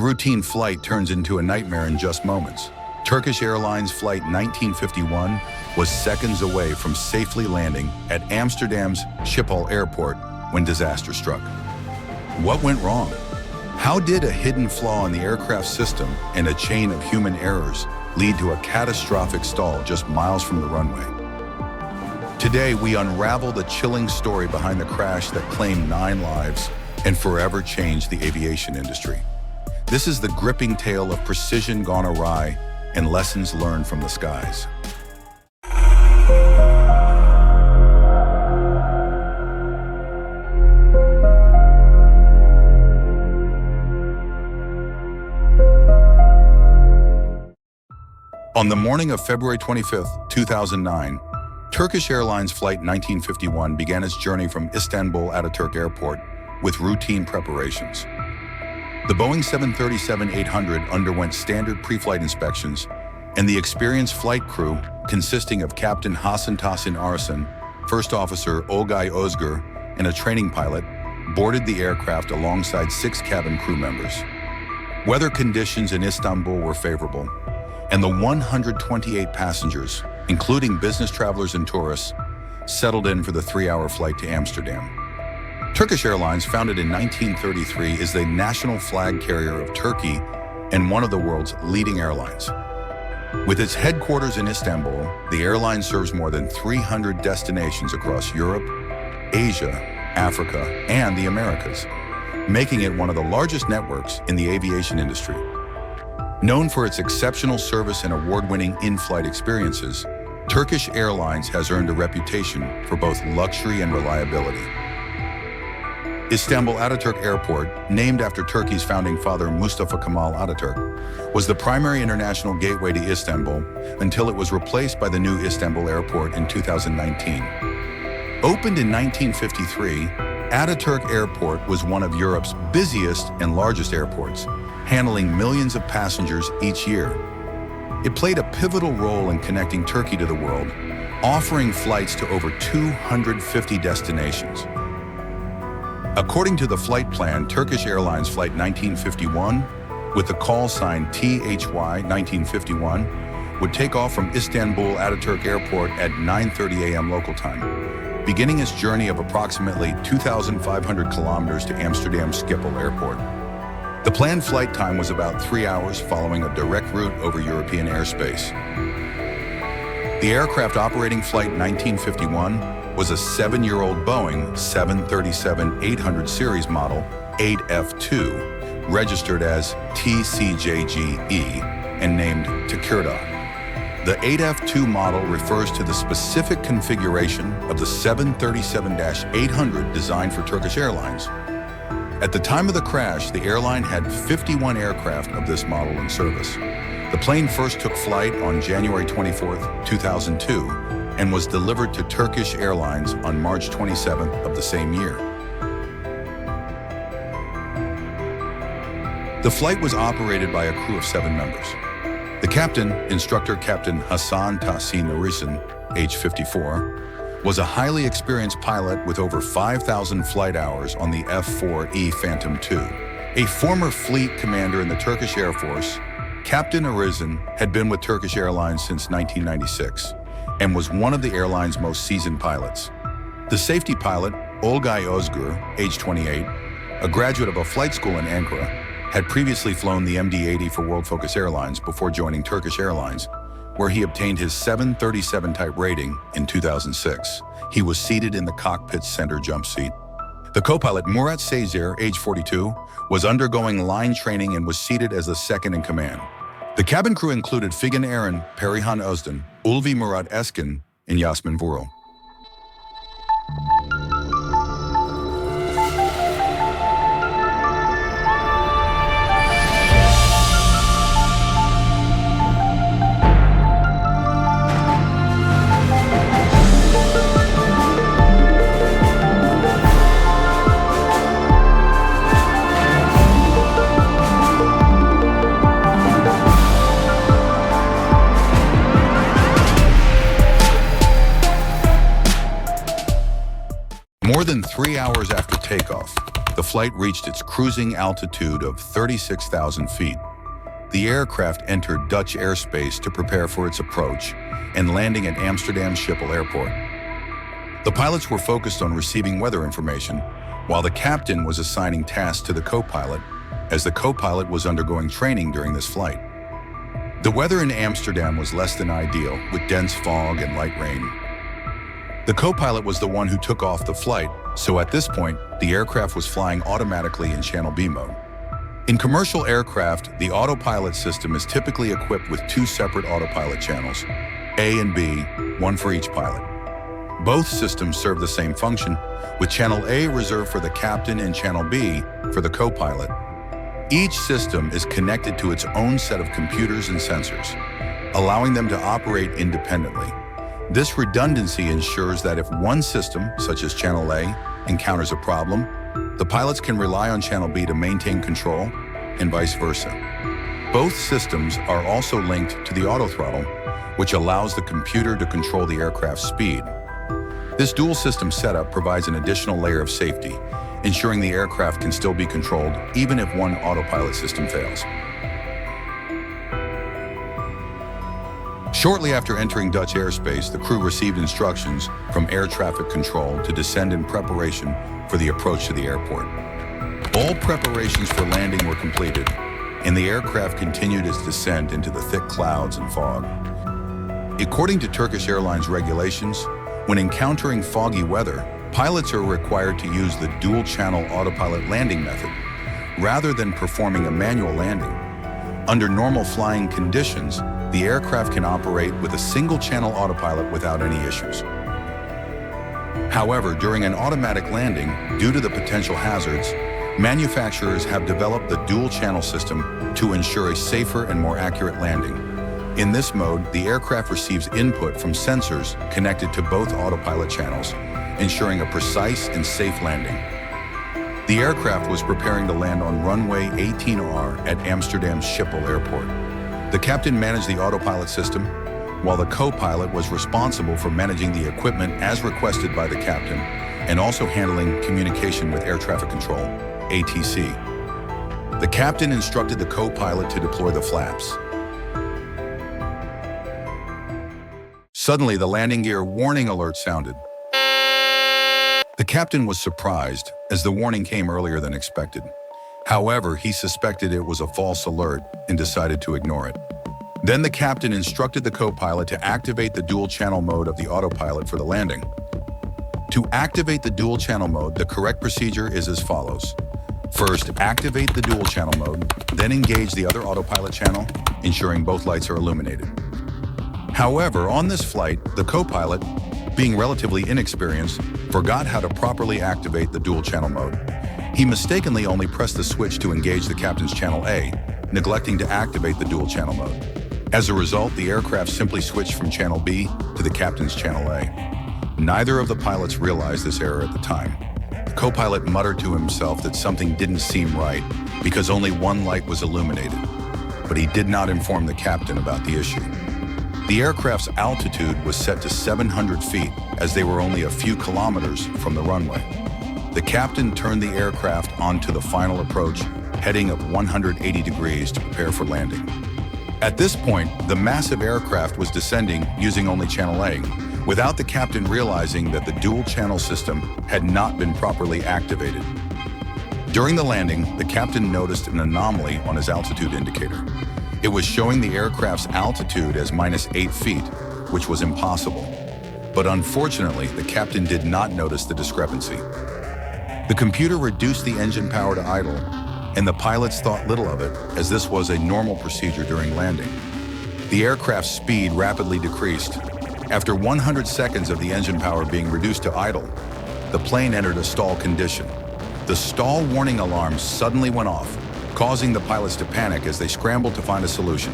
routine flight turns into a nightmare in just moments. Turkish Airlines Flight 1951 was seconds away from safely landing at Amsterdam's Schiphol Airport when disaster struck. What went wrong? How did a hidden flaw in the aircraft system and a chain of human errors lead to a catastrophic stall just miles from the runway? Today, we unravel the chilling story behind the crash that claimed 9 lives and forever changed the aviation industry. This is the gripping tale of precision gone awry and lessons learned from the skies. On the morning of February 25, 2009, Turkish Airlines Flight 1951 began its journey from Istanbul Ataturk Airport with routine preparations. The Boeing 737-800 underwent standard pre-flight inspections, and the experienced flight crew, consisting of Captain Hasan Tahsin Arslan, First Officer Olgay Özgür, and a training pilot, boarded the aircraft alongside 6 cabin crew members. Weather conditions in Istanbul were favorable, and the 128 passengers, including business travelers and tourists, settled in for the 3-hour flight to Amsterdam. Turkish Airlines, founded in 1933, is the national flag carrier of Turkey and one of the world's leading airlines. With its headquarters in Istanbul, the airline serves more than 300 destinations across Europe, Asia, Africa, and the Americas, making it one of the largest networks in the aviation industry. Known for its exceptional service and award-winning in-flight experiences, Turkish Airlines has earned a reputation for both luxury and reliability. Istanbul Ataturk Airport, named after Turkey's founding father Mustafa Kemal Ataturk, was the primary international gateway to Istanbul until it was replaced by the new Istanbul Airport in 2019. Opened in 1953, Ataturk Airport was one of Europe's busiest and largest airports, handling millions of passengers each year. It played a pivotal role in connecting Turkey to the world, offering flights to over 250 destinations. According to the flight plan, Turkish Airlines Flight 1951, with the call sign THY 1951, would take off from Istanbul Ataturk Airport at 9:30 a.m. local time, beginning its journey of approximately 2,500 kilometers to Amsterdam Schiphol Airport. The planned flight time was about 3 hours, following a direct route over European airspace. The aircraft operating Flight 1951 was a 7-year-old Boeing 737-800 series model 8F2, registered as TCJGE and named Tekirdağ. The 8F2 model refers to the specific configuration of the 737-800 designed for Turkish Airlines. At the time of the crash, the airline had 51 aircraft of this model in service. The plane first took flight on January 24, 2002, and was delivered to Turkish Airlines on March 27th of the same year. The flight was operated by a crew of 7 members. The captain, instructor Captain Hasan Tahsin Arslan, age 54, was a highly experienced pilot with over 5,000 flight hours on the F-4E Phantom II. A former fleet commander in the Turkish Air Force, Captain Arslan had been with Turkish Airlines since 1996 and was one of the airline's most seasoned pilots. The safety pilot, Olgay Özgür, age 28, a graduate of a flight school in Ankara, had previously flown the MD-80 for World Focus Airlines before joining Turkish Airlines, where he obtained his 737 type rating in 2006. He was seated in the cockpit's center jump seat. The co-pilot Murat Sezer, age 42, was undergoing line training and was seated as the second in command. The cabin crew included Figen Eren, Perihan Özden, Ulvi Murat Eskin, and Yasmin Vural. More than 3 hours after takeoff, the flight reached its cruising altitude of 36,000 feet. The aircraft entered Dutch airspace to prepare for its approach and landing at Amsterdam Schiphol Airport. The pilots were focused on receiving weather information, while the captain was assigning tasks to the co-pilot, as the co-pilot was undergoing training during this flight. The weather in Amsterdam was less than ideal, with dense fog and light rain. The co-pilot was the one who took off the flight, so at this point, the aircraft was flying automatically in Channel B mode. In commercial aircraft, the autopilot system is typically equipped with two separate autopilot channels, A and B, one for each pilot. Both systems serve the same function, with Channel A reserved for the captain and Channel B for the co-pilot. Each system is connected to its own set of computers and sensors, allowing them to operate independently. This redundancy ensures that if one system, such as Channel A, encounters a problem, the pilots can rely on Channel B to maintain control, and vice versa. Both systems are also linked to the autothrottle, which allows the computer to control the aircraft's speed. This dual system setup provides an additional layer of safety, ensuring the aircraft can still be controlled even if one autopilot system fails. Shortly after entering Dutch airspace, the crew received instructions from air traffic control to descend in preparation for the approach to the airport. All preparations for landing were completed, and the aircraft continued its descent into the thick clouds and fog. According to Turkish Airlines regulations, when encountering foggy weather, pilots are required to use the dual-channel autopilot landing method, rather than performing a manual landing. Under normal flying conditions, the aircraft can operate with a single-channel autopilot without any issues. However, during an automatic landing, due to the potential hazards, manufacturers have developed the dual-channel system to ensure a safer and more accurate landing. In this mode, the aircraft receives input from sensors connected to both autopilot channels, ensuring a precise and safe landing. The aircraft was preparing to land on runway 18R at Amsterdam Schiphol Airport. The captain managed the autopilot system, while the co-pilot was responsible for managing the equipment as requested by the captain and also handling communication with air traffic control, ATC. The captain instructed the co-pilot to deploy the flaps. Suddenly, the landing gear warning alert sounded. The captain was surprised, as the warning came earlier than expected. However, he suspected it was a false alert and decided to ignore it. Then the captain instructed the co-pilot to activate the dual-channel mode of the autopilot for the landing. To activate the dual-channel mode, the correct procedure is as follows. First, activate the dual-channel mode, then engage the other autopilot channel, ensuring both lights are illuminated. However, on this flight, the co-pilot, being relatively inexperienced, forgot how to properly activate the dual-channel mode. He mistakenly only pressed the switch to engage the captain's Channel A, neglecting to activate the dual-channel mode. As a result, the aircraft simply switched from Channel B to the captain's Channel A. Neither of the pilots realized this error at the time. The co-pilot muttered to himself that something didn't seem right because only one light was illuminated, but he did not inform the captain about the issue. The aircraft's altitude was set to 700 feet, as they were only a few kilometers from the runway. The captain turned the aircraft onto the final approach, heading up 180 degrees to prepare for landing. At this point, the massive aircraft was descending using only Channel A, without the captain realizing that the dual-channel system had not been properly activated. During the landing, the captain noticed an anomaly on his altitude indicator. It was showing the aircraft's altitude as -8 feet, which was impossible. But unfortunately, the captain did not notice the discrepancy. The computer reduced the engine power to idle, and the pilots thought little of it, as this was a normal procedure during landing. The aircraft's speed rapidly decreased. After 100 seconds of the engine power being reduced to idle, the plane entered a stall condition. The stall warning alarm suddenly went off, causing the pilots to panic as they scrambled to find a solution.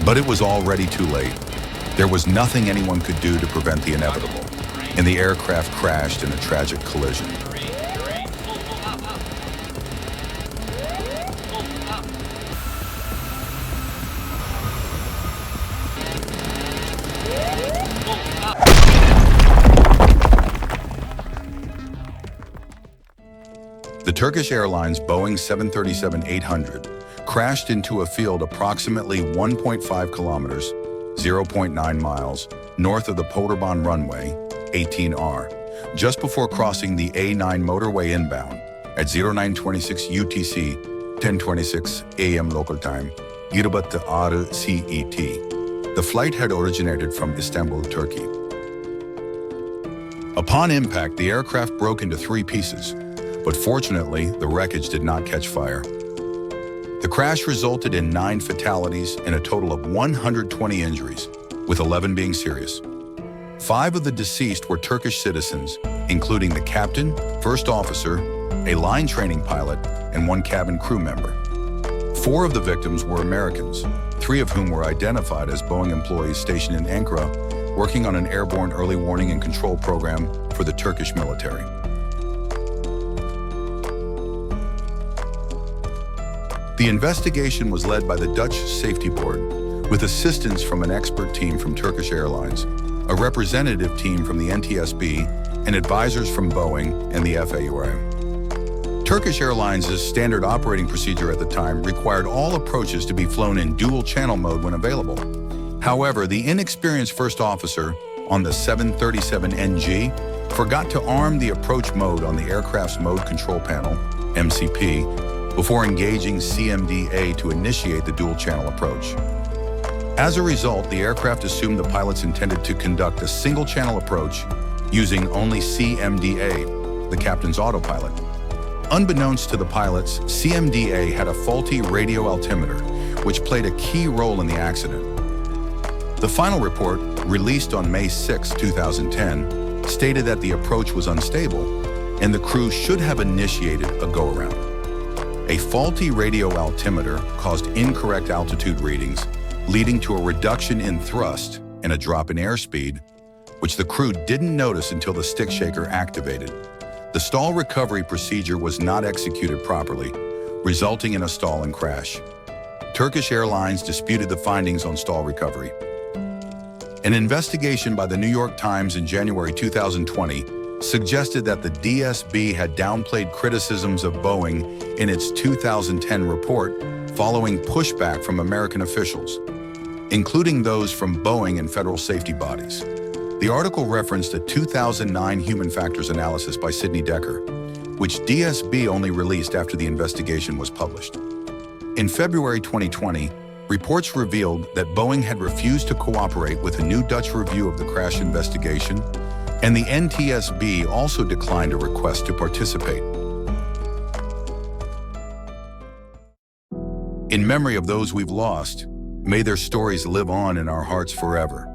But it was already too late. There was nothing anyone could do to prevent the inevitable, and the aircraft crashed in a tragic collision. The Turkish Airlines Boeing 737-800 crashed into a field approximately 1.5 kilometers, 0.9 miles, north of the Polderbahn runway, 18R, just before crossing the A9 motorway inbound at 0926 UTC, 10:26 a.m. local time, 26 CET. The flight had originated from Istanbul, Turkey. Upon impact, the aircraft broke into 3 pieces, but fortunately, the wreckage did not catch fire. The crash resulted in 9 fatalities and a total of 120 injuries, with 11 being serious. 5 of the deceased were Turkish citizens, including the captain, first officer, a line training pilot, and 1 cabin crew member. 4 of the victims were Americans, 3 of whom were identified as Boeing employees stationed in Ankara, working on an airborne early warning and control program for the Turkish military. The investigation was led by the Dutch Safety Board, with assistance from an expert team from Turkish Airlines, a representative team from the NTSB, and advisors from Boeing and the FAA. Turkish Airlines' standard operating procedure at the time required all approaches to be flown in dual-channel mode when available. However, the inexperienced first officer on the 737NG forgot to arm the approach mode on the aircraft's mode control panel, MCP, before engaging CMDA to initiate the dual-channel approach. As a result, the aircraft assumed the pilots intended to conduct a single-channel approach using only CMDA, the captain's autopilot. Unbeknownst to the pilots, CMDA had a faulty radio altimeter, which played a key role in the accident. The final report, released on May 6, 2010, stated that the approach was unstable and the crew should have initiated a go-around. A faulty radio altimeter caused incorrect altitude readings, leading to a reduction in thrust and a drop in airspeed, which the crew didn't notice until the stick shaker activated. The stall recovery procedure was not executed properly, resulting in a stall and crash. Turkish Airlines disputed the findings on stall recovery. An investigation by the New York Times in January 2020 suggested that the DSB had downplayed criticisms of Boeing in its 2010 report following pushback from American officials, including those from Boeing and federal safety bodies. The article referenced a 2009 human factors analysis by Sidney Dekker, which DSB only released after the investigation was published. In February 2020, reports revealed that Boeing had refused to cooperate with a new Dutch review of the crash investigation, and the NTSB also declined a request to participate. In memory of those we've lost, may their stories live on in our hearts forever.